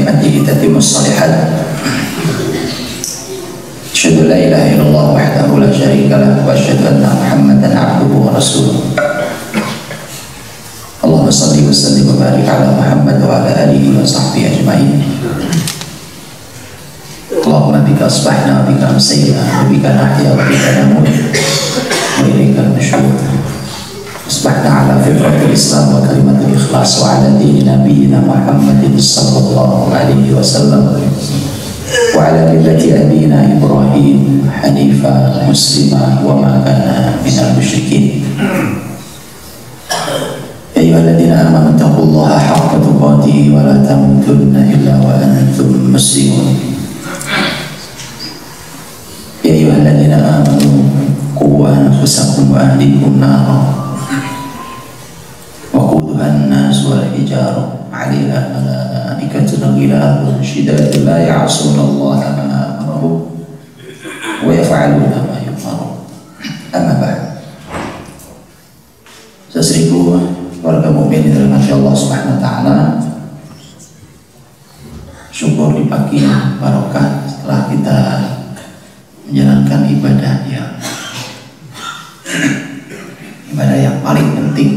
ni'matihi tatimmus shalihat. Asyhadu an la ilaha illallah wahdahu la syarika lahu wa asyhadu anna Muhammadan abduhu wa rasuluh. Allahumma shalli wa sallim wa barik ala Muhammad wa ala alihi wa sahbihi ajma'in. Allahumma bika asbahna wa bika amsayna wa bika nahya wa bika namut wa ilaika nusyur. Asbahna ala fitratil Islam wa kalimatul ikhlas wa ala dini nabiyyina Muhammadin sallallahu alaihi wasallam wa ala millati abina Ibrahim hanifa muslima wa ma kana minal musyrikin. Ya ayyuhalladzina amanu taqullaha haqqa tuqatih wa la tamutunna illa wa antum muslimun. Ya ayyuhalladzina amanu qu anfusakum wa ahlikum nara وقودها الناس والحجارة عليها ملائكة غلاظ شداد لا يعصون الله ما أمرهم ويفعلون ما يؤمرون. أما بعد, seseribu warga mukmin yang dirahmati Allah Subhanahu wa taala, syukur di pagi barokah setelah kita menjalankan ibadah yang paling penting,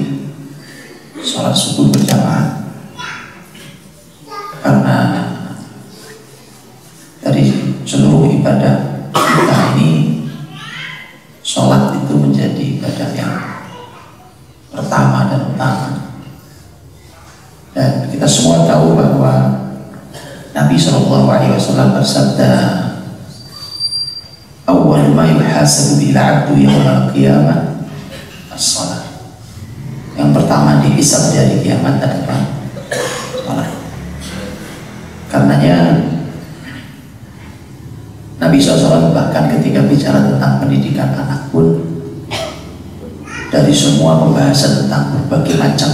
sholat subuh berjamaah. Karena dari seluruh ibadah kita ini, sholat itu menjadi ibadah yang pertama dan utama. Dan kita semua tahu bahwa Nabi SAW bersabda, awwal ma yuhasabu bil 'abdu yaumil qiyamah as-shalah. Yang pertama dihisab dari kiamat adalah salat. Karenanya Nabi SAW bahkan ketika bicara tentang pendidikan anak pun, dari semua pembahasan tentang berbagai macam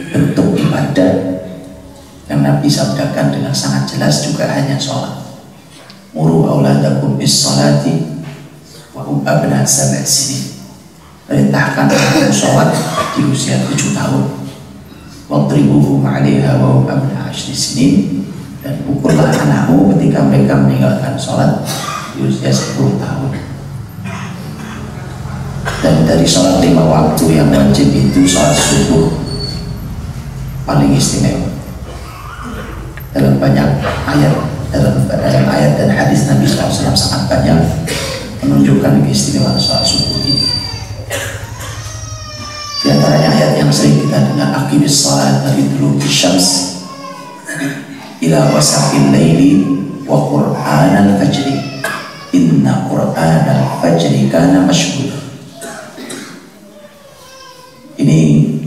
bentuk ibadah yang Nabi sabdakan dengan sangat jelas juga hanya sholat. Muru auladakum bis sholati wa hum abna 7 sinin. Perintahkan untuk sholat di usia 7 tahun. Wadribuhum 'alaiha wa hum abna 10 sinin. Dan pukullah anakmu ketika mereka meninggalkan sholat di usia 10 tahun. Dan dari sholat 5 waktu yang wajib itu, sholat subuh paling istimewa. Dalam banyak ayat, dalam ayat dan hadis Nabi SAW sangat banyak menunjukkan keistimewaan sholat subuh ini. Di antaranya ayat yang sering kita dengar, aqimis shalat dari duluki syams ila wasaqil laili wa qur'anal fajri inna qur'anal fajri kana mashhur. Ini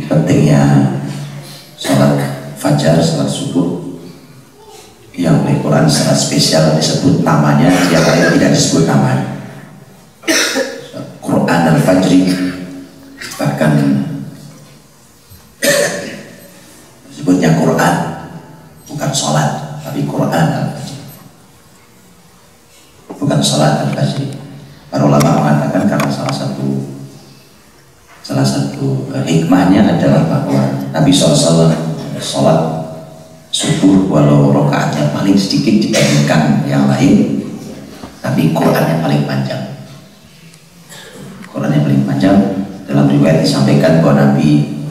pentingnya salat fajar, salat subuh yang oleh Quran secara spesial disebut namanya, yang lain tidak disebut namanya. Qur'anal fajri, bahkan disebutnya Quran, bukan sholat, tapi Quran al-Fajr, bukan sholat al-Fajr. Para ulama mengatakan karena salah satu hikmahnya adalah bahwa Nabi SAW sholat subuh walau rakaatnya paling sedikit dibandingkan yang lain, tapi Qurannya paling panjang. Qurannya paling panjang. Dalam riwayat disampaikan bahwa Nabi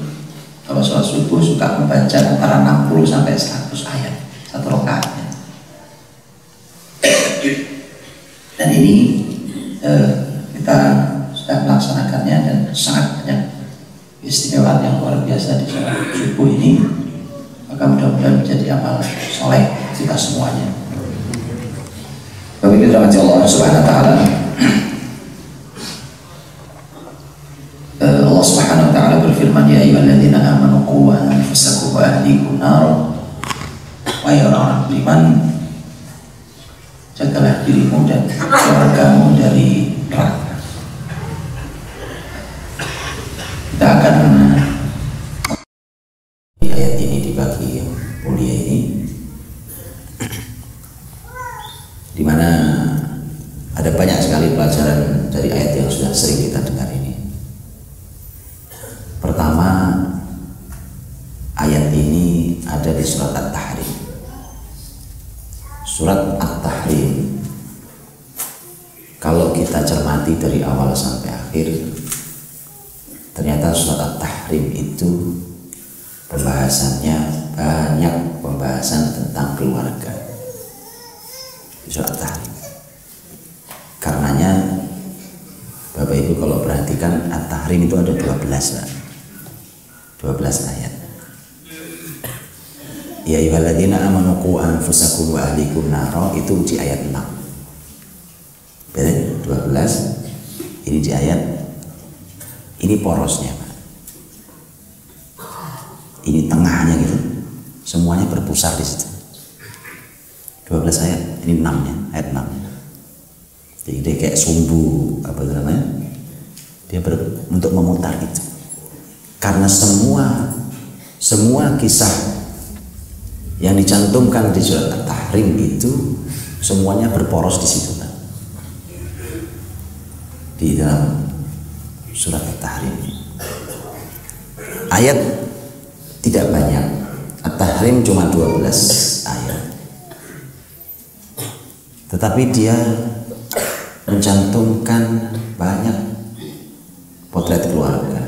kalau sholat subuh suka membaca antara 60 sampai 100 ayat satu rakaatnya. Dan ini kita sudah melaksanakannya dan sangat banyak keistimewaan yang luar biasa di sholat subuh ini. Maka mudah-mudahan menjadi amal soleh kita semuanya. Bapak Ibu dirahmati Allah Subhanahu wa taala. Allah Subhanahu wa taala berfirman, ya ayyuhalladzina amanu qu anfusakum wa ahlikum nar. Wahai orang-orang beriman, jagalah dirimu dan keluargamu dari neraka. Kita akan di ayat ini, di bagi mulia ini, di mana ada banyak sekali pelajaran dari ayat yang sudah sering kita dengar ini. Pertama, ayat ini ada di surat At-Tahrim. surat At-Tahrim, kalau kita cermati dari awal sampai akhir, ternyata surat At-Tahrim itu pembahasannya banyak, pembahasan tentang keluarga di surat At-Tahrim. Karenanya Bapak Ibu kalau perhatikan At-Tahrim itu ada 12 ayat. Ya ayyuhalladzina amanu qu anfusakum wa ahlikum naro, itu di ayat 6. Betul? 12. Ini di ayat, ini porosnya Pak. Ini tengahnya gitu. Semuanya berpusar di situ. 12 ayat, ini 6-nya, ayat 6-nya. Jadi dia kayak sumbu apa namanya? Dia untuk memutar itu. Karena semua kisah yang dicantumkan di surat At-Tahrim itu semuanya berporos di situ kan? Di dalam surat At-Tahrim. Ayat tidak banyak. At-Tahrim cuma 12 ayat. Tetapi dia mencantumkan banyak potret keluarga.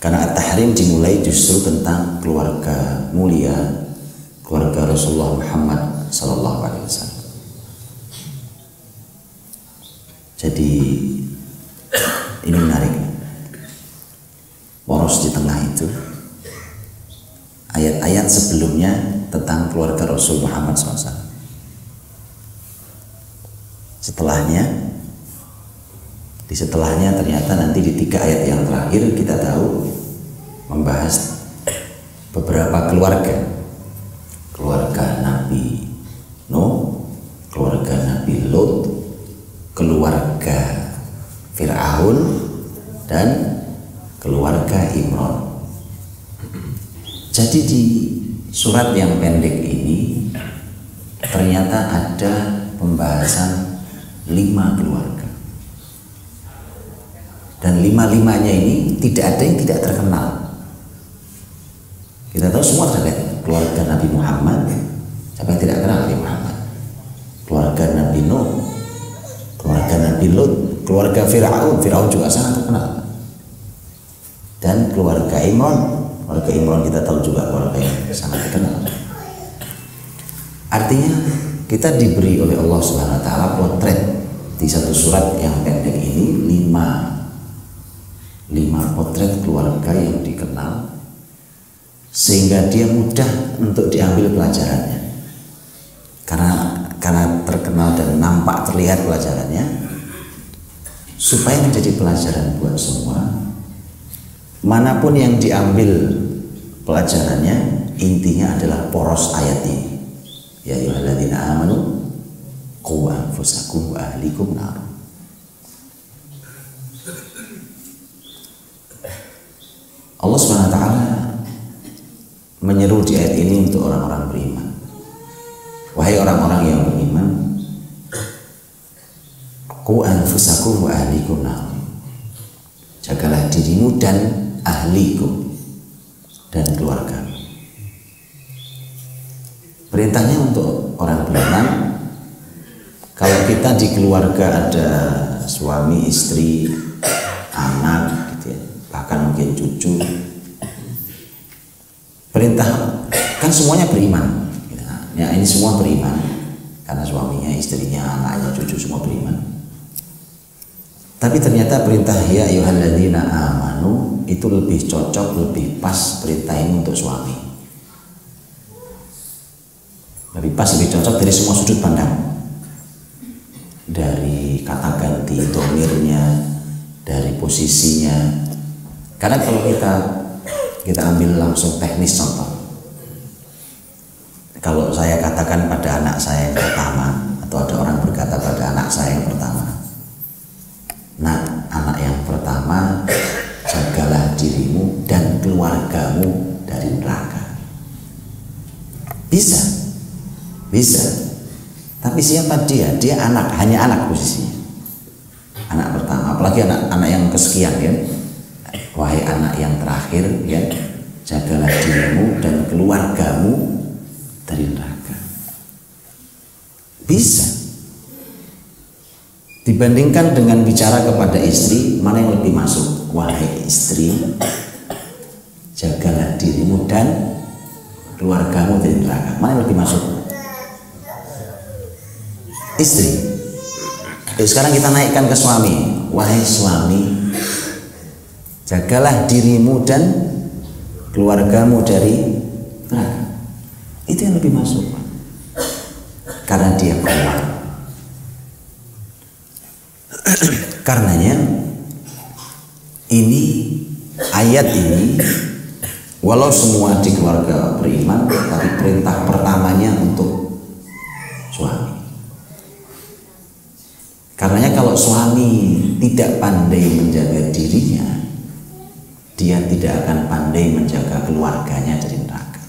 Karena At-Tahrim dimulai justru tentang keluarga mulia, keluarga Rasulullah Muhammad sallallahu alaihi wasallam. Jadi ini menarik. Poros di tengah itu ayat-ayat sebelumnya tentang keluarga Rasul Muhammad SAW. Setelahnya ternyata nanti di 3 ayat yang terakhir kita tahu membahas beberapa keluarga Nabi Nuh, keluarga Nabi Lut, keluarga Fir'aun, dan keluarga Imran. Jadi di surat yang pendek ini ternyata ada pembahasan 5 keluarga, dan 5-5-nya ini tidak ada yang tidak terkenal. Kita tahu semua terkait keluarga Nabi Muhammad. Siapa yang tidak kenal Nabi Muhammad? Keluarga Nabi Nuh, keluarga Nabi Lut, keluarga Fir'aun juga sangat terkenal. Dan keluarga Imran kita tahu juga keluarga yang sangat terkenal. Artinya kita diberi oleh Allah Subhanahu wa taala potret di satu surat yang pendek ini 5 potret keluarga yang dikenal, sehingga dia mudah untuk diambil pelajarannya. Karena terkenal dan nampak terlihat pelajarannya, supaya menjadi pelajaran buat semua. Manapun yang diambil pelajarannya, intinya adalah poros ayat ini. Ya ayyuhalladzina amanu qu anfusakum wa ahlikum nar. Allah Subhanahu wa taala menyeru di ayat ini untuk orang-orang beriman. Wahai orang-orang yang beriman, qu anfusakum wa ahlikum nar. Jagalah dirimu dan ahlikum, dan keluarga. Perintahnya untuk orang beriman. Kalau kita di keluarga ada suami, istri, anak gitu ya, bahkan mungkin cucu, perintah kan semuanya beriman ya, ini semua beriman karena suaminya, istrinya, anaknya, cucu semua beriman. Tapi ternyata perintah ya ayyuhalladzina amanu itu lebih cocok, lebih pas perintah ini untuk suami. Lebih pas, lebih cocok dari semua sudut pandang. Dari kata ganti domirnya, dari posisinya. Karena kalau kita ambil langsung teknis contoh. Kalau saya katakan pada anak saya yang pertama, atau ada orang berkata pada anak saya yang pertama, nah, anak yang pertama, jagalah dirimu dan keluargamu dari neraka. Bisa. Tapi siapa dia? Dia anak, hanya anak posisinya. Anak pertama, apalagi anak yang kesekian ya. Wahai anak yang terakhir ya, jagalah dirimu dan keluargamu dari neraka. Bisa. Dibandingkan dengan bicara kepada istri, mana yang lebih masuk? Wahai istri, jagalah dirimu dan keluargamu dari neraka. Mana yang lebih masuk? Istri. Sekarang kita naikkan ke suami. Wahai suami, jagalah dirimu dan keluargamu dari neraka. Itu yang lebih masuk, Pak. Karena dia kuat. Karenanya ini, ayat ini, walau semua di keluarga beriman, tapi perintah pertamanya untuk suami. Karenanya kalau suami tidak pandai menjaga dirinya, dia tidak akan pandai menjaga keluarganya dari neraka.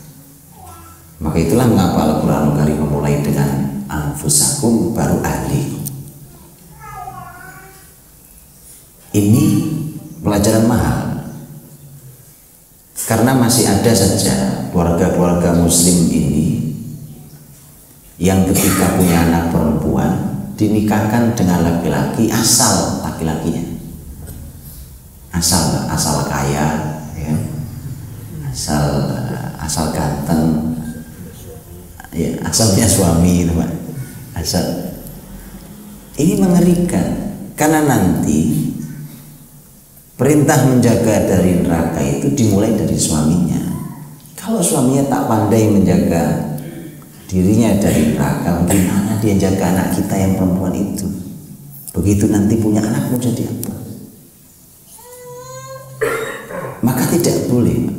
Maka itulah mengapa Al-Quran Karim memulai dengan anfusakum baru ahlikum. Ini pelajaran mahal, karena masih ada saja keluarga-keluarga muslim ini yang ketika punya anak perempuan dinikahkan dengan laki-laki asal laki-lakinya, asal kaya, ya. asal ganteng, ya, asal punya suami, Pak. Asal. Ini mengerikan, karena nanti perintah menjaga dari neraka itu dimulai dari suaminya. Kalau suaminya tak pandai menjaga dirinya dari neraka, bagaimana dia jaga anak kita yang perempuan itu? Begitu nanti punya anak mau jadi apa? Maka tidak boleh,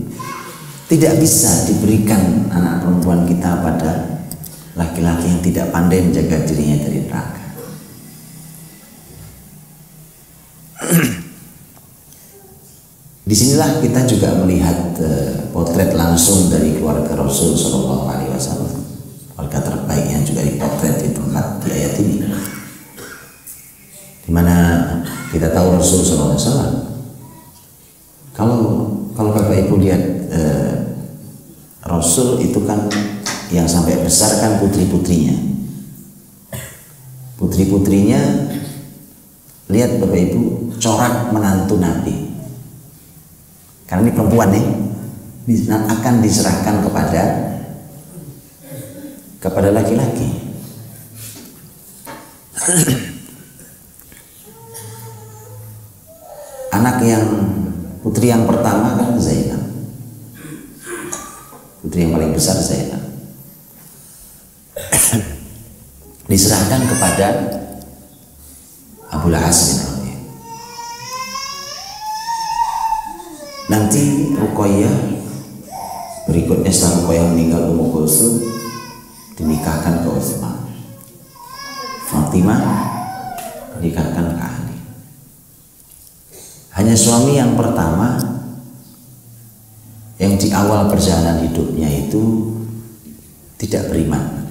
tidak bisa diberikan anak perempuan kita pada laki-laki yang tidak pandai menjaga dirinya dari neraka. Disinilah kita juga melihat potret langsung dari keluarga Rasul Shallallahu Alaihi Wasallam, keluarga terbaik yang juga dipotret di tempat di ayat ini, dimana kita tahu Rasul Shallallahu Alaihi Wasallam. Kalau Bapak Ibu lihat Rasul itu kan yang sampai besar kan putri-putrinya. Putri-putrinya, lihat Bapak Ibu, corak menantu Nabi. Karena ini perempuan nih, akan diserahkan kepada laki-laki. Anak yang putri yang pertama kan Zainab, putri yang paling besar Zainab, diserahkan kepada Abu Lahas. Nanti Ruqayyah, berikutnya setelah Ruqayyah meninggal, Ummu Kulsum dinikahkan ke Utsman, Fatimah dinikahkan ke Ali. Hanya suami yang pertama yang di awal perjalanan hidupnya itu tidak beriman,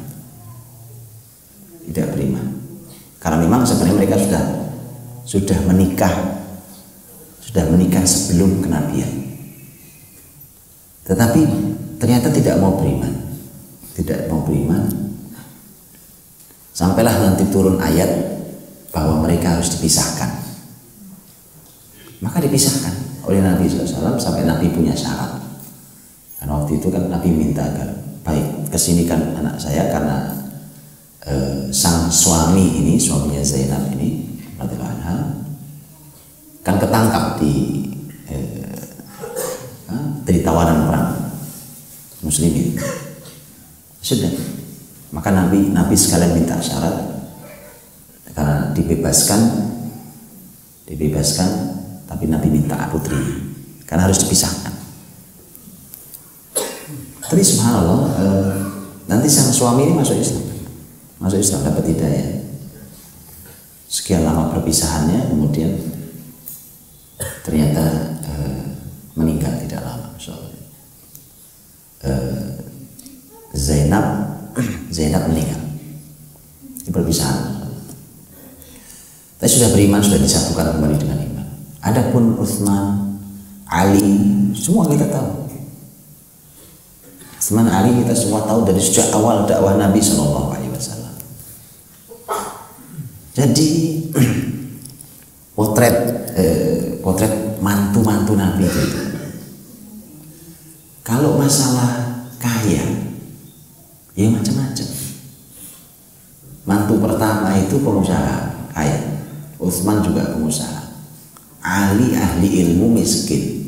karena memang sebenarnya mereka sudah menikah sebelum kenabian, tetapi ternyata tidak mau beriman, sampailah nanti turun ayat bahwa mereka harus dipisahkan. Maka dipisahkan oleh Nabi SAW sampai Nabi punya syarat. Karena waktu itu kan Nabi minta agar baik kesinikan anak saya, karena sang suami ini, suaminya Zainab ini radhiyallahu anha, kan ketangkap dari tawanan perang muslimin. Sudah, maka Nabi sekalian minta syarat, karena dibebaskan, tapi Nabi minta putri, karena harus dipisahkan. Tapi subhanallah, nanti sang suami ini masuk Islam, dapat hidayah. Sekian lama perpisahannya, kemudian ternyata meninggal tidak lama. Zainab meninggal di perpisahan. Tapi sudah beriman, sudah disatukan kembali dengan iman. Adapun Utsman, Ali, semua kita tahu. Utsman, Ali kita semua tahu dari sejak awal dakwah Nabi SAW. Jadi potret mantu-mantu Nabi itu. Kalau masalah kaya, ya macam-macam. Mantu pertama itu pengusaha kaya, Utsman juga pengusaha, Ali ahli ilmu miskin.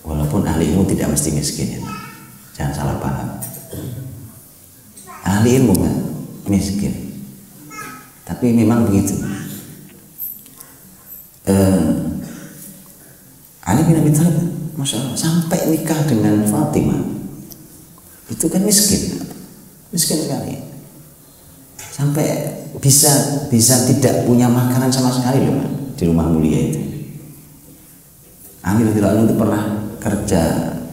Walaupun ahli ilmu tidak mesti miskin ya, jangan salah paham. Ahli ilmu kan miskin, tapi memang begitu. Ali bin Abi Thalib, masya Allah, sampai nikah dengan Fatimah itu kan miskin sekali, sampai bisa tidak punya makanan sama sekali loh di rumah mulia itu. Ali radhiyallahu anhu itu pernah kerja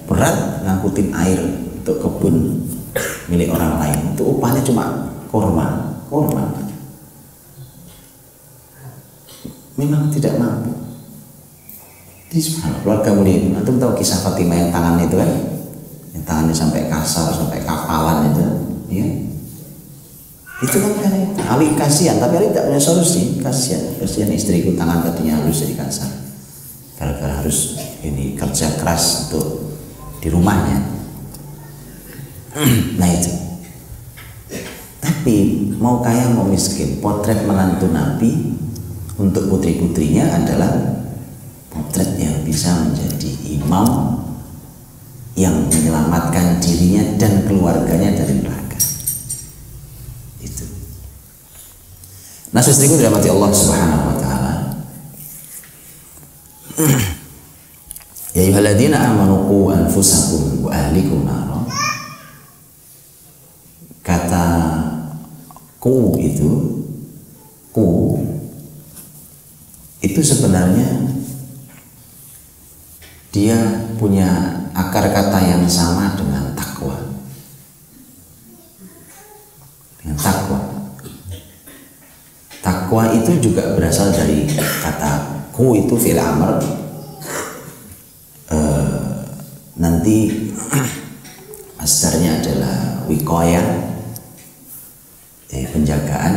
berat ngangkutin air untuk kebun milik orang lain, itu upahnya cuma korma. Memang tidak mampu. Jadi keluarga mulia itu, antum tahu kisah Fatimah yang tangannya itu kan, yang tangannya sampai kasar, sampai kapalan itu, ya. Itu kan Ali kasihan, tapi Ali tidak punya solusi. Kasihan istriku, tangan katanya harus jadi kasar, gara-gara harus ini kerja keras untuk di rumahnya. Nah itu. Tapi mau kaya mau miskin, potret menantu Nabi untuk putri-putrinya adalah potret yang bisa menjadi imam yang menyelamatkan dirinya dan keluarganya dari neraka. Itu. Nah, istriku dirahmati Allah Subhanahu wa taala. Ya ayyuhalladzina amanu qu anfusakum wa ahlikum nar. Kata ku itu sebenarnya dia punya akar kata yang sama dengan takwa. Takwa itu juga berasal dari kata ku itu fi'il amr. Nanti masdarnya adalah wiqayah, penjagaan.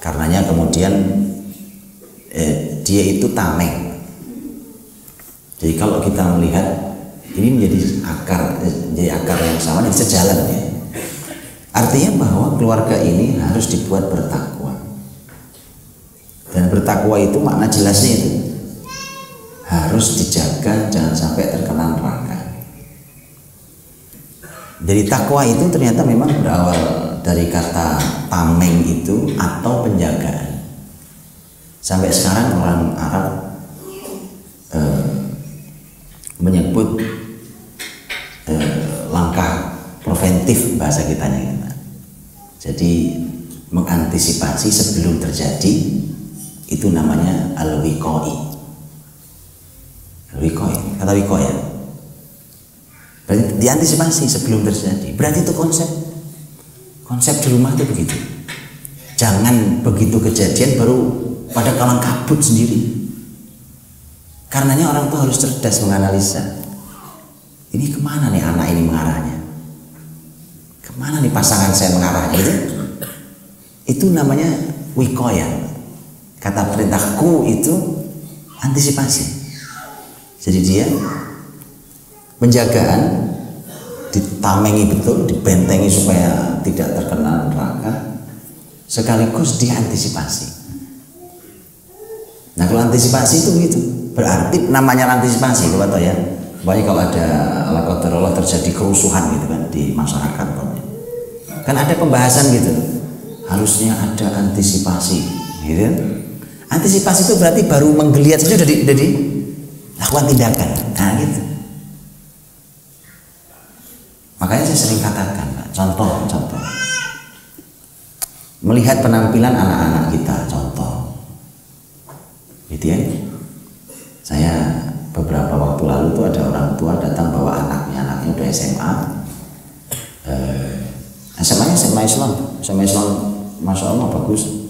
Karenanya kemudian dia itu tameng. Jadi kalau kita melihat ini menjadi akar yang sama dan sejalan ya. Artinya bahwa keluarga ini harus dibuat bertakwa. Dan bertakwa itu makna jelasnya itu harus dijaga jangan sampai terkena neraka. Jadi takwa itu ternyata memang berawal dari kata tameng itu atau penjagaan. Sampai sekarang orang Arab menyebut langkah preventif bahasa kitanya gitu. Jadi mengantisipasi sebelum terjadi itu namanya al-wiqai. Kata wiqayah berarti diantisipasi sebelum terjadi. Berarti itu konsep di rumah itu begitu. Jangan begitu kejadian baru pada kalang kabut sendiri. Karenanya orang tuh harus cerdas menganalisa. Ini kemana nih anak ini mengarahnya? Kemana nih pasangan saya mengarahnya? Itu namanya wiqayah. Kata perintahku itu antisipasi. Jadi dia penjagaan ditamengi betul, dibentengi supaya tidak terkena neraka, sekaligus diantisipasi. Nah kalau antisipasi itu begitu, berarti namanya antisipasi, Bapak tahu ya. Banyak kalau ada ala terjadi kerusuhan gitu kan di masyarakat, kan ada pembahasan gitu, harusnya ada antisipasi, gitu. Antisipasi itu berarti baru menggeliat saja udah lakukan tindakan, nah gitu. Makanya saya sering katakan, contoh melihat penampilan anak-anak kita, contoh gitu ya. Saya beberapa waktu lalu tuh ada orang tua datang bawa anaknya udah SMA, SMA Islam, masya Allah bagus.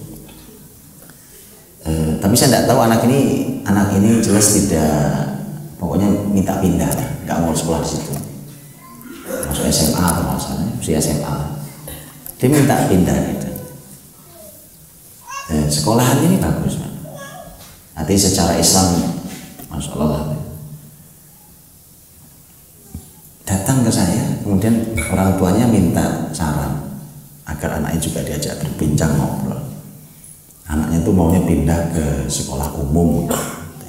Tapi saya tidak tahu anak ini jelas tidak, pokoknya minta pindah, nggak mau sekolah di situ. Masuk SMA atau masalahnya usia SMA. Dia Dia minta pindah gitu. Sekolahan ini bagus, Pak. Nanti secara Islam, Masya Allah, datang ke saya, kemudian orang tuanya minta saran agar anaknya juga diajak berbincang ngobrol. Anaknya itu maunya pindah ke sekolah umum,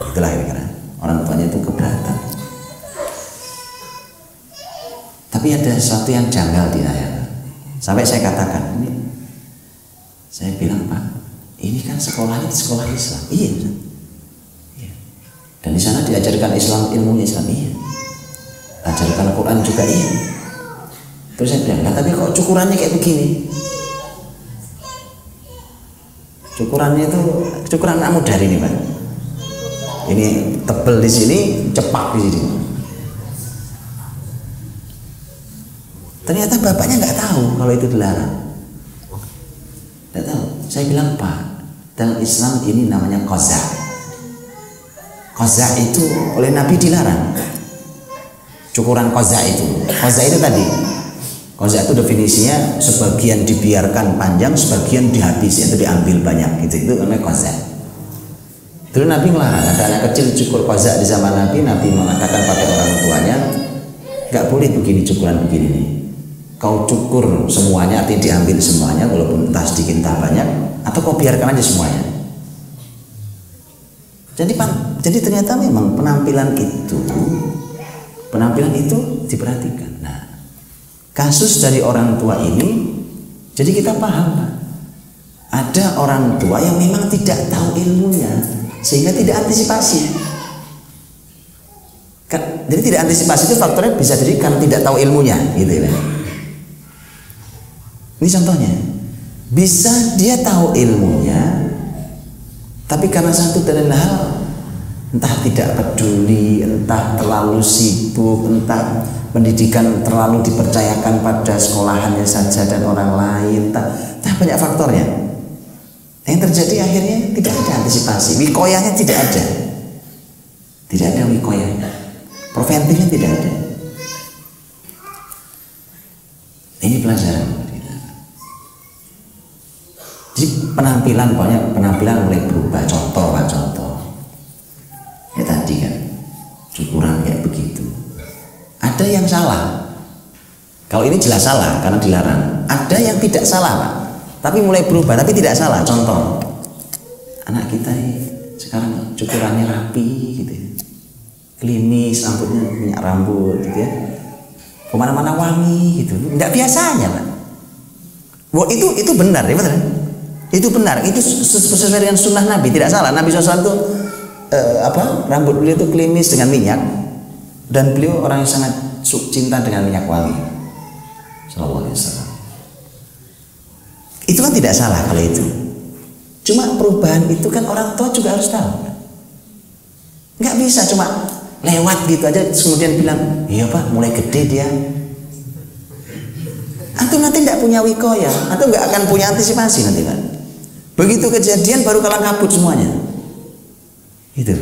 itulah kira-kira. Orang tuanya itu keberatan. Tapi ada sesuatu yang janggal di saya. Sampai saya katakan, ini, saya bilang, Pak, ini kan sekolahnya sekolah Islam. Iya, iya. Dan di sana diajarkan Islam, ilmunya Islam. Iya. Ajarkan Quran juga. Iya. Terus saya bilang, nah, tapi kok cukurannya kayak begini? Cukurannya itu cukuran anak muda ini, Pak. Ini tebel di sini, cepak di sini. Ternyata bapaknya nggak tahu kalau itu dilarang. Nggak tahu. Saya bilang, Pak, dalam Islam ini namanya qaza. Qaza itu oleh Nabi dilarang. Cukuran qaza itu. Qaza itu tadi. Qaza itu definisinya sebagian dibiarkan panjang, sebagian dihabisi, itu diambil banyak. Itu namanya qaza. Dulu Nabi melarang. Ada anak kecil cukur qaza di zaman Nabi. Nabi mengatakan pada orang tuanya, nggak boleh begini cukuran begini nih. Kau cukur semuanya, artinya diambil semuanya, walaupun entah sedikit entah banyak, atau kau biarkan aja semuanya. Jadi ternyata memang penampilan itu diperhatikan. Nah, kasus dari orang tua ini, jadi kita paham, Pak. Ada orang tua yang memang tidak tahu ilmunya, sehingga tidak antisipasi. Jadi tidak antisipasi itu faktornya bisa jadi karena tidak tahu ilmunya, gitu ya. Ini contohnya, bisa dia tahu ilmunya, tapi karena satu dan lain hal, entah tidak peduli, entah terlalu sibuk, entah pendidikan terlalu dipercayakan pada sekolahannya saja dan orang lain, entah banyak faktornya. Yang terjadi akhirnya tidak ada antisipasi, wikoyahnya tidak ada wikoyahnya, preventifnya tidak ada. Ini pelajaran. Jadi penampilan mulai berubah. Contoh. Ya tadi kan, cukuran kayak begitu. Ada yang salah. Kalau ini jelas salah karena dilarang. Ada yang tidak salah, Pak. Tapi mulai berubah, tapi tidak salah. Contoh, anak kita sekarang cukurannya rapi gitu ya. Klimis, rambutnya minyak rambut gitu ya. Kemana-mana wangi gitu. Tidak biasanya, Pak. Wah, itu benar, ya benar. Itu benar, itu sesuai dengan sunnah Nabi, tidak salah. Nabi SAW itu rambut beliau itu klimis dengan minyak, dan beliau orang yang sangat cinta dengan minyak wangi. Sallallahu alaihi wasallam. Itu kan tidak salah kalau itu. Cuma perubahan itu kan orang tua juga harus tahu. Nggak bisa cuma lewat gitu aja kemudian bilang, iya Pak, mulai gede dia. Antum nanti tidak punya wikoya, antum nggak akan punya antisipasi nanti, Pak. Begitu kejadian baru kalang kabut semuanya. Itu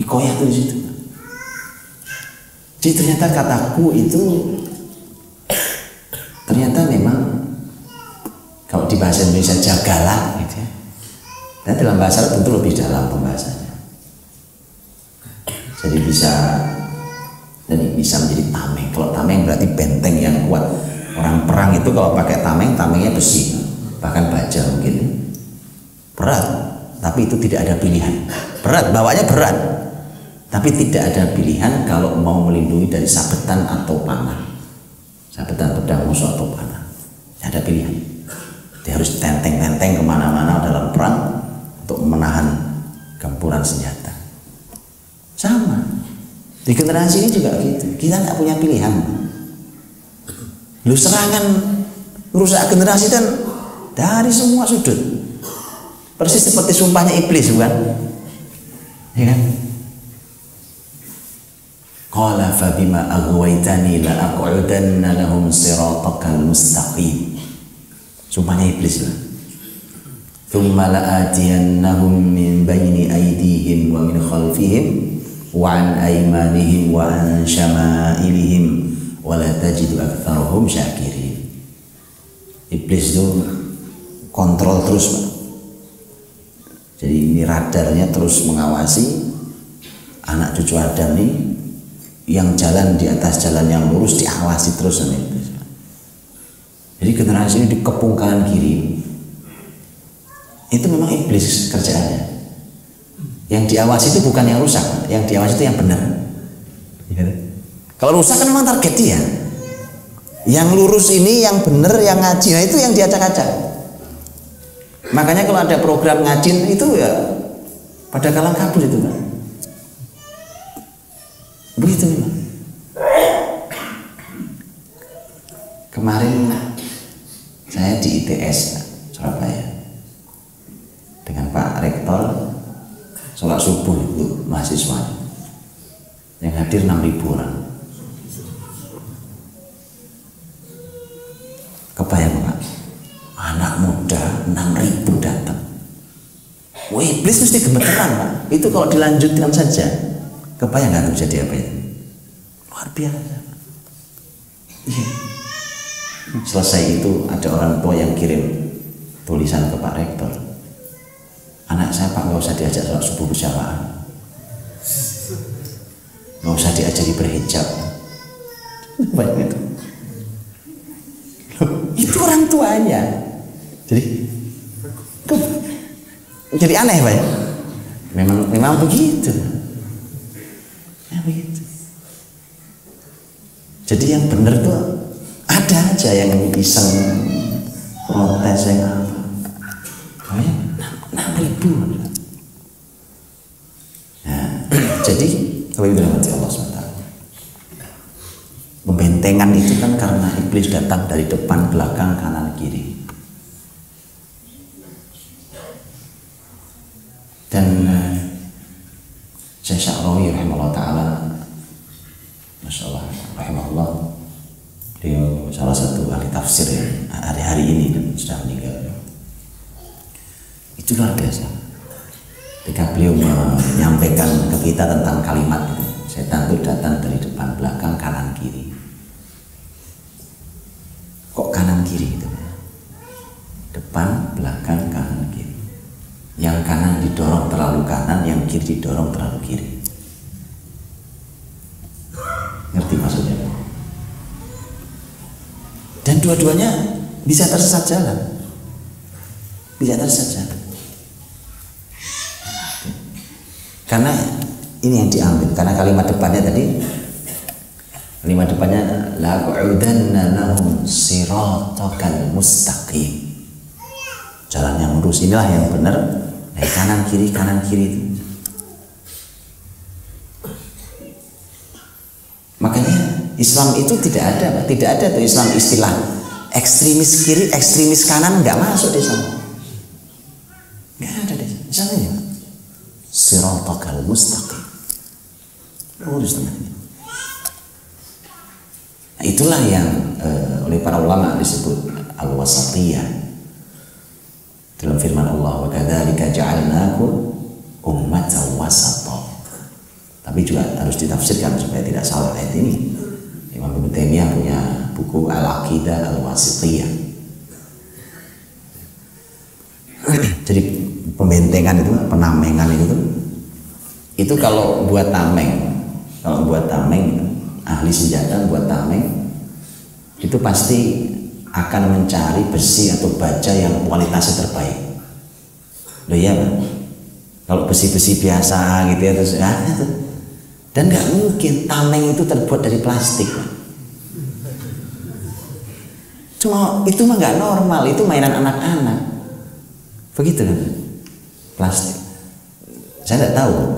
wikoya itu di situ. Jadi ternyata kataku itu ternyata memang kalau di bahasa Indonesia jagalah gitu ya. Dan dalam bahasa Arab tentu lebih dalam pembahasannya. Jadi bisa menjadi tameng. Kalau tameng berarti benteng yang kuat. Orang perang itu kalau pakai tamengnya besi, bahkan baja mungkin. Berat, tapi itu tidak ada pilihan. Berat, bawanya berat. Tapi tidak ada pilihan kalau mau melindungi dari sabetan atau panah. Sabetan pedang musuh atau panah. Tidak ada pilihan. Dia harus tenteng-tenteng kemana-mana dalam perang untuk menahan gempuran senjata. Sama. Di generasi ini juga gitu. Kita nggak punya pilihan. Lu serangan merusak generasi dan dari semua sudut. Persis seperti sumpahnya iblis, bukan? Ya kan? Qala fa bima aghwaytani la aq'udanna lahum siratakal mustaqim. Sumpahnya iblis lah. Thumma la'atiyannahum min bayni aydihim wa min khalfihim wa an aymanihim wa an syama'ilihim wala tajidu aktsarahum syakirin. Iblis itu kontrol terus, Pak. Jadi ini radarnya terus mengawasi anak cucu Adam nih, yang jalan di atas jalan yang lurus diawasi terus sama iblis. Jadi generasi ini dikepung kanan kiri. Itu memang iblis kerjaannya. Yang diawasi itu bukan yang rusak, yang diawasi itu yang benar. Kalau rusak kan memang target dia. Yang lurus ini yang benar, yang ngaji, nah itu yang diacak-acak. Makanya kalau ada program ngajin itu ya pada kalang kabut itu, Pak. Begitu memang. Kemarin saya di ITS Surabaya dengan Pak Rektor sholat subuh itu mahasiswa yang hadir 6.000 orang. Kebayang, Pak, anak muda 6.000 datang. Wah, iblis mesti gemeteran, Pak. Itu kalau dilanjutkan saja, kebayang nggak terjadi apa itu? Luar biasa. Iya. Selesai itu ada orang tua yang kirim tulisan ke Pak Rektor. Anak saya, Pak, nggak usah diajak sholat subuh berjamaah, nggak usah diajari berhijab. Banyak itu. Itu orang tuanya. Jadi aneh, Pak ya. Memang begitu. Ya begitu. Jadi yang benar tuh ada aja yang iseng protes yang apa. Oh ya, 6.000. Nah, jadi kalau itu dirahmati Allah SWT. Pembentengan itu kan karena iblis datang dari depan, belakang, kanan, kiri. Dan Syekh Sya'rawi rahimahullah ta'ala, Masya Allah, rahimahullah, dia salah satu ahli tafsir yang hari-hari ini dan sudah meninggal. Itu luar biasa. Ketika beliau menyampaikan ke kita tentang kalimat itu, setan itu datang dari depan, belakang, kanan, kiri. Kok kanan kiri itu? Depan, belakang, kanan, kiri. Yang kanan didorong terlalu kanan, yang kiri didorong terlalu kiri. Ngerti maksudnya? Dan dua-duanya bisa tersesat jalan. Bisa tersesat jalan. Karena ini yang diambil, karena kalimat depannya tadi, kalimat depannya la'udanna lahum siratakal mustaqim. Jalan yang lurus inilah yang benar. Kanan kiri itu. Makanya Islam itu tidak ada tuh Islam istilah ekstremis kiri, ekstremis kanan, nggak masuk di sana. Nggak ada di sana ya. Siratakal mustaqim. Lurus tengahnya. Nah, itulah yang oleh para ulama disebut al-wasatiyah. Dalam firman Allah, wa kadzalika ja'alnakum ummatan wasata. Tapi juga harus ditafsirkan supaya tidak salah ayat ini. Imam Ibnu Taimiyah punya buku Al-Aqidah Al-Wasithiyah. Jadi pembentengan itu, penamengan itu kalau buat tameng, ahli senjata buat tameng itu pasti akan mencari besi atau baja yang kualitasnya terbaik. Loh iya, Pak. Kalau besi-besi biasa gitu ya terus dan nggak mungkin tameng itu terbuat dari plastik, Pak. Cuma itu mah nggak normal, itu mainan anak-anak. Begitu kan? Plastik. Saya nggak tahu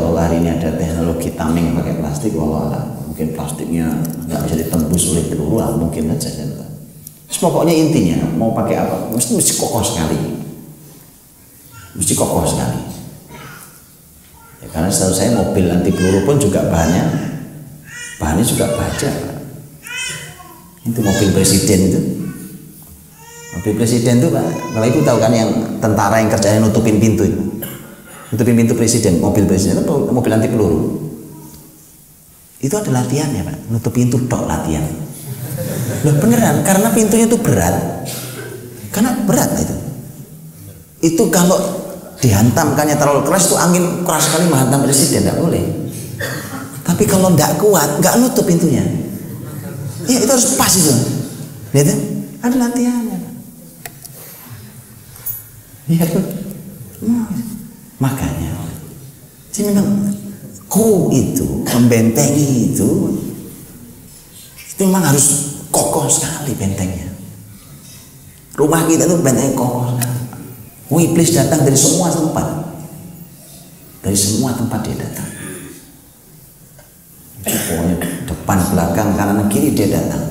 kalau hari ini ada teknologi tameng yang pakai plastik, mungkin plastiknya nggak bisa ditembus oleh peluru, mungkin aja. Saya tahu. Pokoknya intinya mau pakai apa mesti kokoh sekali, ya, karena setahu saya mobil anti peluru pun juga bahannya juga baja. Itu mobil presiden itu Pak, kalau ibu tahu kan yang tentara yang kerjanya nutupin pintu presiden, mobil presiden itu mobil anti peluru Itu ada latihannya Pak, nutup pintu tok latihan. Loh beneran, karena pintunya itu berat. Karena berat itu. Itu kalau dihantamkannya terlalu keras, itu angin keras sekali menghantam presiden, tidak boleh. Tapi kalau tidak kuat, nggak nutup pintunya. Ya itu harus pas itu. Lihat ya, ada latihannya. Iya kan? Makanya, jadi memang itu membentengi itu memang harus kokoh sekali bentengnya. Rumah kita itu benteng kokoh sekali. Iblis datang dari semua tempat. Dari semua tempat dia datang. Pokoknya depan, belakang, kanan, kiri dia datang.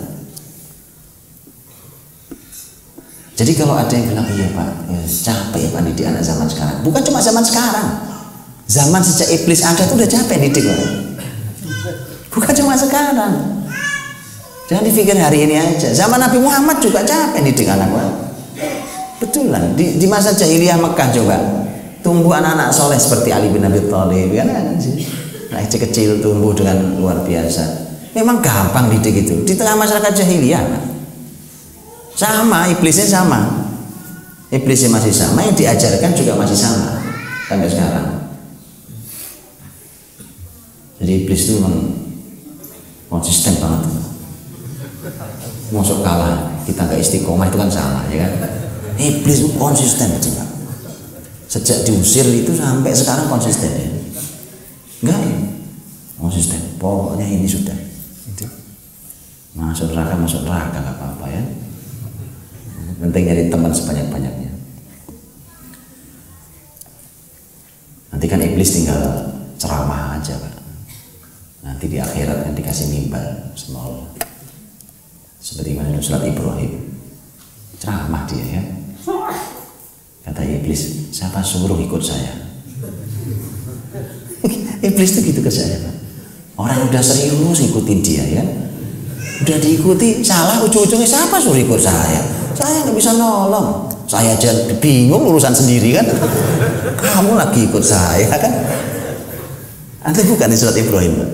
Jadi kalau ada yang bilang, iya Pak, ya, capek ya Pak didik anak zaman sekarang. Bukan cuma zaman sekarang. Zaman sejak iblis ada itu udah capek didik Pak. Bukan cuma sekarang. Jangan dipikir hari ini aja. Zaman Nabi Muhammad juga capek didik anak Pak. Betulan. Di masa jahiliyah Mekah coba. Tumbuh anak-anak soleh seperti Ali bin Abi Thalib. Kan sih. Anak kecil tumbuh dengan luar biasa. Memang gampang didik itu. Di tengah masyarakat jahiliyah sama, iblisnya sama. Iblisnya masih sama, yang diajarkan juga masih sama sampai sekarang. Jadi iblis itu memang konsisten banget. Masuk kalah, kita nggak istiqomah itu kan salah, ya kan? Iblis itu konsisten juga. Sejak diusir itu sampai sekarang konsisten ya. Enggak ya, konsisten. Pokoknya ini sudah. Itu. Masuk neraka nggak apa-apa ya. Penting nyari teman sebanyak-banyaknya. Nanti kan iblis tinggal ceramah aja Pak. Nanti di akhirat kan dikasih mimbar sama Allah. Seperti mana surat Ibrahim. Ceramah dia ya. Kata iblis, siapa suruh ikut saya? Iblis itu gitu ke saya Pak. Orang udah serius ikutin dia ya. Udah diikuti, salah ujung-ujungnya siapa suruh ikut saya? Saya nggak bisa nolong. Saya aja bingung urusan sendiri kan. Kamu lagi ikut saya kan? Anda bukan di surat Ibrahim Pak.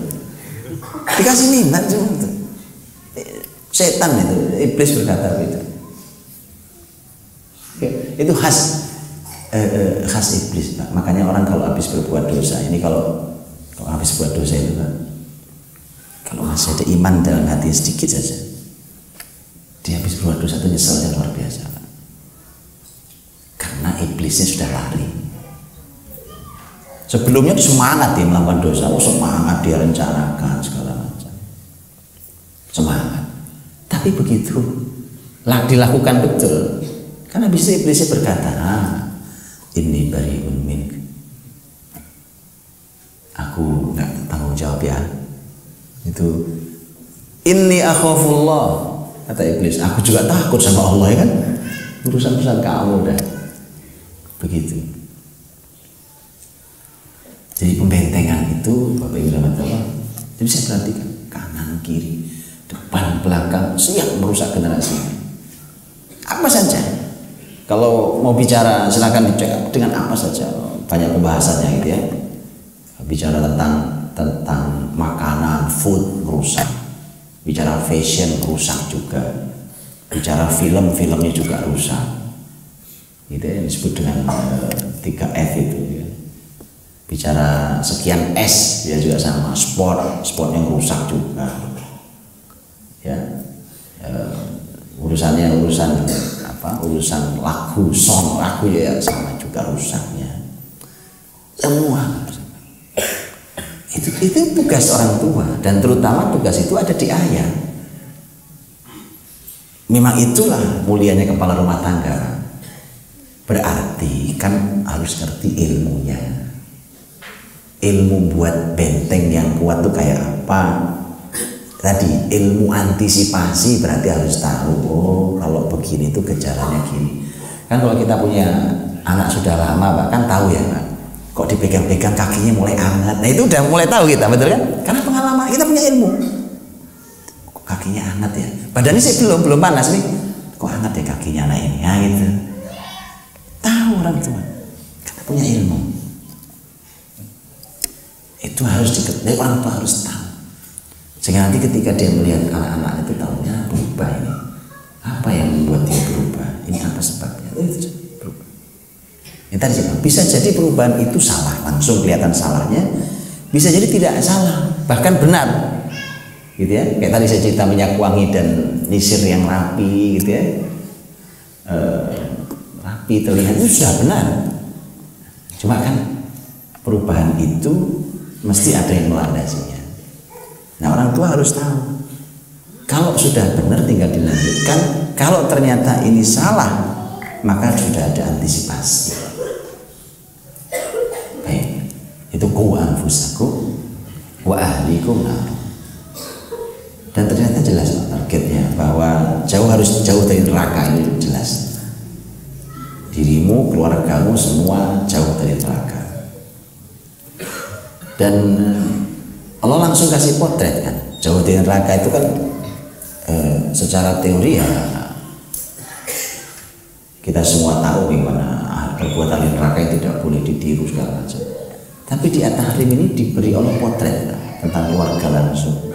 Dikasih minat cuma itu. Setan itu, iblis berkata begitu. Itu khas iblis Pak. Makanya orang kalau habis berbuat dosa, ini kalau habis berbuat dosa itu Pak, kalau masih ada iman dalam hati sedikit saja, dia habis berbuat dosa itu nyeselnya luar biasa Pak. Karena iblisnya sudah lari. Sebelumnya semangat dia melakukan dosa, semangat dia rencanakan segala macam, semangat. Tapi begitu dilakukan betul, karena habis itu iblisnya berkata, ini bariun mink, aku nggak tanggung jawab ya. Itu inni akhafullah, kata iblis, aku juga takut sama Allah ya kan. Urusan-urusan kamu dah. Begitu. Jadi pembentengan itu Bapak Ibu rahmat Allah, jadi saya perhatikan kanan kiri, depan belakang, siap merusak generasi. Apa saja. Kalau mau bicara silakan dicek dengan apa saja, banyak pembahasannya gitu ya. Bicara tentang makanan, food merusak. Bicara fashion rusak juga. Bicara filmnya juga rusak. Gitu ya, disebut dengan 3F itu ya. Bicara sekian S dia juga sama, sport yang rusak juga. Ya. Urusan lagu ya sama juga rusaknya. Semua. Itu tugas orang tua, dan terutama tugas itu ada di ayah. Memang itulah mulianya kepala rumah tangga. Berarti kan harus ngerti ilmunya. Ilmu buat benteng yang kuat tuh kayak apa? Tadi ilmu antisipasi berarti harus tahu, oh kalau begini tuh gejalanya gini. Kan kalau kita punya anak sudah lama Pak, kan tahu ya Pak, kok dipegang-pegang kakinya mulai hangat. Nah itu udah mulai tahu kita, betul kan? Karena pengalaman, kita punya ilmu. Kok kakinya hangat ya? Badannya sih belum panas nih. Kok hangat ya kakinya anak ini? Nah gitu. Tahu orang tua, karena punya ilmu. Itu harus diketahui, orang tua harus tahu. Sehingga nanti ketika dia melihat anak-anak itu tahunya berubah ini. Apa yang membuat dia berubah? Ini apa sebabnya? Itu berubah. Yang tadi bisa jadi perubahan itu salah, langsung kelihatan salahnya. Bisa jadi tidak salah, bahkan benar. Gitu ya. Kayak tadi saya cerita minyak wangi dan nisir yang rapi gitu ya. Rapi terlihat itu sudah benar. Cuma kan perubahan itu mesti ada yang melandasinya. Nah, orang tua harus tahu. Kalau sudah benar tinggal dilanjutkan. Kalau ternyata ini salah, maka sudah ada antisipasi. Baik, itu qu anfusakum wa ahlikum nar. Dan ternyata jelas targetnya bahwa harus jauh dari neraka, ini jelas. Dirimu, keluargamu semua jauh dari neraka. Dan Allah langsung kasih potret kan, jauh dari neraka itu kan secara teori ya kita semua tahu gimana perbuatan di neraka yang tidak boleh ditiru segala macam. Tapi di At-Tahrim ini diberi Allah potret tentang keluarga langsung.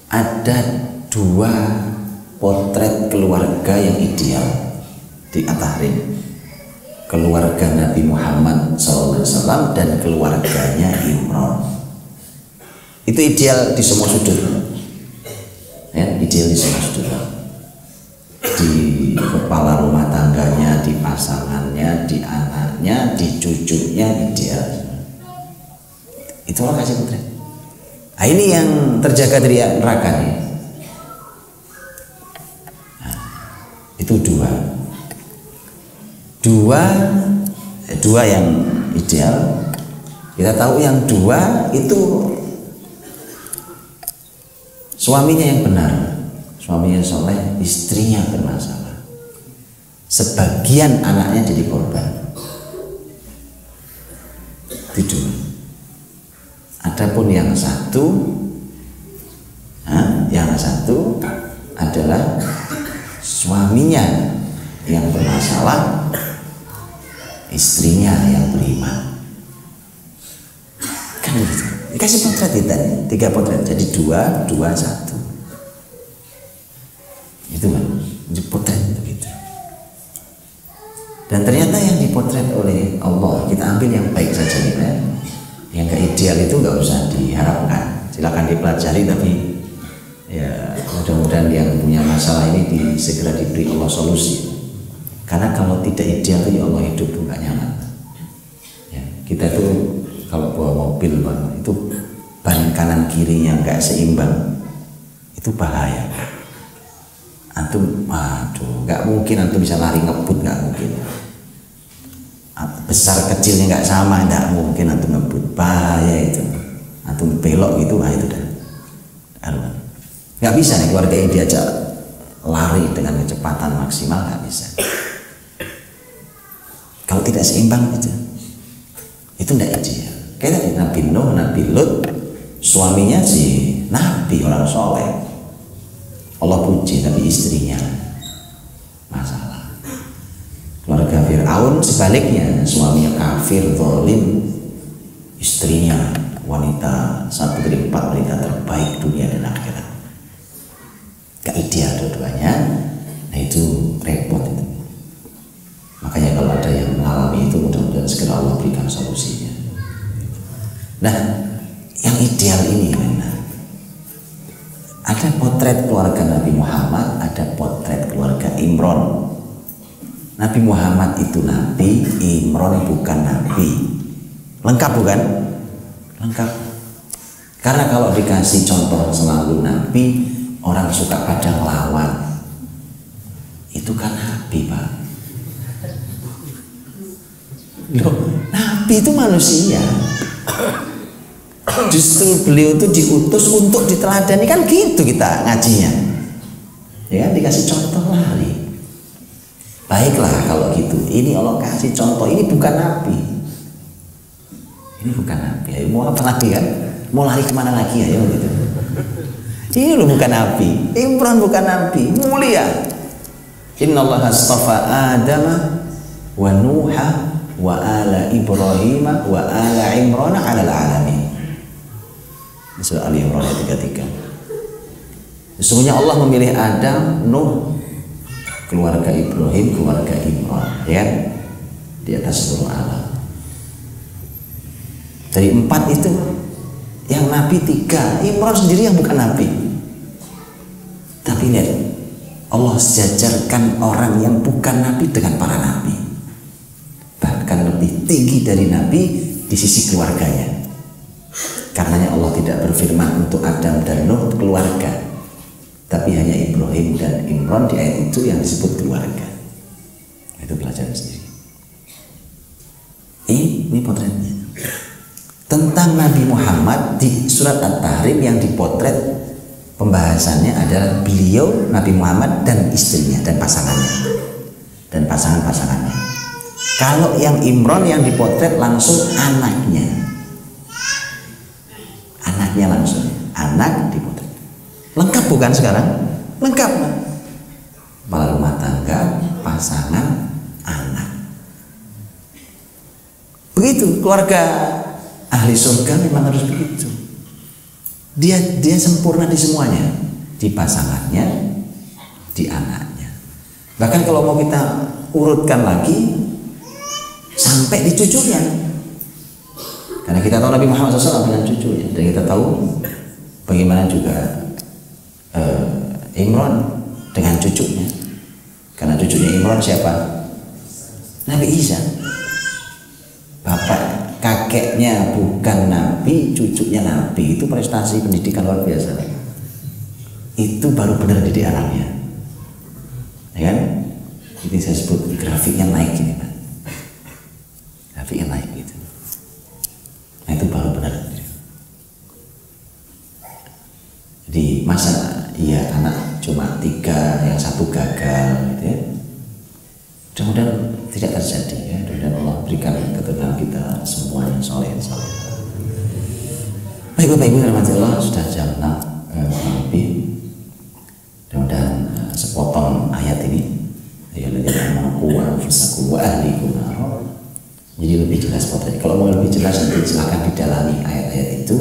Ada 2 potret keluarga yang ideal di At-Tahrim. Keluarga Nabi Muhammad SAW dan keluarganya Imran. Itu ideal di semua sudut, ya, ideal di semua sudut. Di kepala rumah tangganya, di pasangannya, di anaknya, di cucunya ideal. Itu Allah kasih potret. Nah, ini yang terjaga dari neraka nih. Nah, itu dua yang ideal. Kita tahu yang 2 itu suaminya yang benar, suaminya soleh, istrinya bermasalah. Sebagian anaknya jadi korban. Itu 2. Adapun yang satu adalah suaminya yang bermasalah, istrinya yang beriman. Kan gitu. Dikasih potret kita nih, 3 potret, jadi 2, 1. Itu kan, potret begitu. Dan ternyata yang dipotret oleh Allah, kita ambil yang baik saja nih, kan? Yang gak ideal itu gak usah diharapkan. Silakan dipelajari, tapi ya mudah-mudahan yang punya masalah ini segera diberi Allah solusi. Karena kalau tidak ideal itu ya Allah, hidup tuh gak nyaman. Ya, kita tuh kalau bawa mobil itu ban kanan kirinya nggak seimbang, itu bahaya. Antum, nggak mungkin antum bisa lari ngebut, nggak mungkin. Besar kecilnya nggak sama, nggak mungkin antum ngebut, bahaya itu. Antum belok gitu, itu dah. Nggak bisa nih keluarga ini diajak lari dengan kecepatan maksimal, nggak bisa. Kalau tidak seimbang itu tidak ideal. Kayak Nabi Nuh, Nabi Lut, suaminya si Nabi orang soleh, Allah puji, tapi istrinya masalah. Keluarga Fir'aun sebaliknya, suaminya kafir, zalim, istrinya wanita 1 dari 4 wanita terbaik dunia dan akhirat. Gak ideal dua-duanya. Nah itu repot itu. Makanya kalau ada yang mengalami itu, mudah-mudahan segera Allah berikan solusinya. Nah, yang ideal ini benar. Ada potret keluarga Nabi Muhammad, ada potret keluarga Imran. Nabi Muhammad itu Nabi, Imran bukan Nabi. Lengkap bukan? Lengkap. Karena kalau dikasih contoh selalu Nabi, orang suka pada ngelawan. Itu kan Nabi, Pak. Loh, Nabi itu manusia. Justru beliau itu diutus untuk diteladani, kan gitu kita ngajinya. Ya kan, dikasih contoh lari. Baiklah kalau gitu. Ini Allah kasih contoh, ini bukan Nabi. Ini bukan Nabi. Ayo, mau apa lagi kan? Mau lari kemana lagi ayo gitu. Ini loh bukan Nabi. Imran bukan Nabi, mulia. Innallaha astafa Adama wa Nuha wa ala Ibrahim wa ala Imran ala alamin. Surah Ali Imran ayat 33. Sesungguhnya Allah memilih Adam, Nuh, keluarga Ibrahim, keluarga Imran, ya, di atas seluruh alam. Dari 4 itu yang Nabi 3, Imran sendiri yang bukan Nabi. Tapi lihat, Allah sejajarkan orang yang bukan Nabi dengan para Nabi, bahkan lebih tinggi dari Nabi di sisi keluarganya. Karenanya Allah tidak berfirman untuk Adam dan Nuh keluarga, tapi hanya Ibrahim dan Imran di ayat itu yang disebut keluarga. Itu pelajaran sendiri. Ini potretnya. Tentang Nabi Muhammad di surat At-Tahrim yang dipotret pembahasannya adalah beliau, Nabi Muhammad, dan istrinya dan pasangannya dan pasangan-pasangannya. Kalau yang Imran yang dipotret langsung anaknya langsung, anak dipotret. Lengkap bukan sekarang? Lengkap kan? Kepala rumah tangga, pasangan, anak. Begitu keluarga ahli surga memang harus begitu. Dia sempurna di semuanya, di pasangannya, di anaknya. Bahkan kalau mau kita urutkan lagi sampai di cucunya. Karena kita tahu Nabi Muhammad SAW dengan cucunya, dan kita tahu bagaimana juga Imran dengan cucunya. Karena cucunya Imran siapa? Nabi Isa. Bapak kakeknya bukan Nabi, cucunya Nabi. Itu prestasi pendidikan luar biasa. Itu baru benar didik anaknya, ya kan? Ini saya sebut grafiknya naik ini, Pak. Grafiknya naik gitu. Nah, itu baru benar. Jadi masa iya anak cuma 3, yang 1 gagal gitu ya. Mudah-mudahan tidak terjadi ya. Mudah-mudahan Allah berikan keturunan kita semuanya soleh. Baik Bapak Ibu yang dirahmati Allah, sudah jam 6 lebih. Mudah-mudahan sepotong ayat ini ya ladzina amanu wa anfusakum wa ahlikum nar. Jadi lebih jelas potretnya. Kalau mau lebih jelas nanti silakan didalami ayat-ayat itu.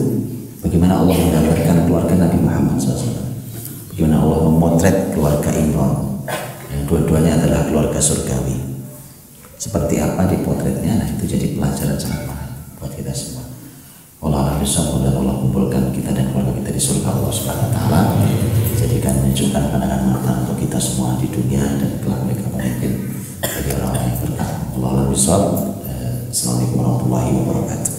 Bagaimana Allah menggambarkan keluarga Nabi Muhammad SAW. Bagaimana Allah memotret keluarga Imran. Yang dua-duanya adalah keluarga surgawi. Seperti apa dipotretnya? Nah, itu jadi pelajaran sangat mahal buat kita semua. Allah dan Allah kumpulkan kita dan keluarga kita di surga Allah Subhanahu wa taala. Jadikan menunjukkan pandangan mata untuk kita semua di dunia dan kelak mereka memimpin bagi orang-orang yang berkah. Allah Assalamualaikum warahmatullahi wabarakatuh.